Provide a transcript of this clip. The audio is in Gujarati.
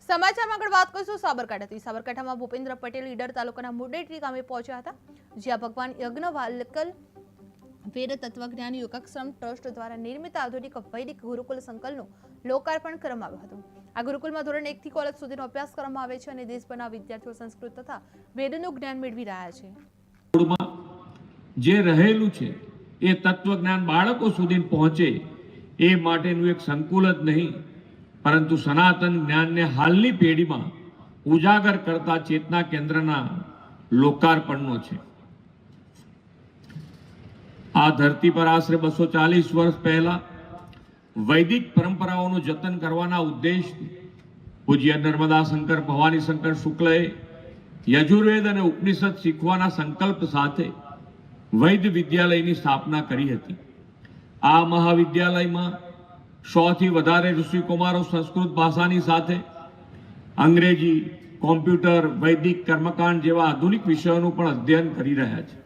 સમાચારમાં આગળ વાત કરીશું સાબરકાંઠાથી। સાબરકાંઠામાં ભૂપેન્દ્ર પટેલ ઈડર તાલુકાના મુડેટી ગામે પહોંચ્યા હતા, જ્યાં ભગવાન યજ્ઞવાલકલ વેદ તત્વજ્ઞાન યોગાશ્રમ ટ્રસ્ટ દ્વારા નિર્મિત આધુનિક વૈદિક ગુરુકુલ સંકુલનું લોકાર્પણ કરવામાં આવ્યું હતું। આ ગુરુકુલમાં ધોરણ 1 થી કોલેજ સુધીનો અભ્યાસ કરવામાં આવે છે અને દેશભરના વિદ્યાર્થીઓ સંસ્કૃત તથા વેદનું જ્ઞાન મેળવી રહ્યા છે। જે રહેલું છે એ તત્વજ્ઞાન બાળકો સુધી પહોંચે એ માટેનું એક સંકુલ જ નહીં, પરંતુ સનાતન જ્ઞાનને હાલની પેઢીમાં ઉજાગર કરતા ચેતના કેન્દ્રના લોકાર્પણનો છે। આ ધરતી પર આશરે 240 વર્ષ પહેલા વૈદિક પરંપરાઓનું જતન કરવાના ઉદ્દેશ પૂજ્ય નર્મદા શંકર ભવાની શંકર શુક્લએ યજુર્વેદ અને ઉપનિષદ શીખવાના સંકલ્પ સાથે વૈદ વિદ્યાલયની સ્થાપના કરી હતી। આ મહાવિદ્યાલયમાં 100 થી વધારે ઋષિકુમારો સંસ્કૃત ભાષાની સાથે અંગ્રેજી, કોમ્પ્યુટર, વૈદિક કર્મકાંડ જેવા આધુનિક વિષયોનું પણ અધ્યયન કરી રહ્યા છે।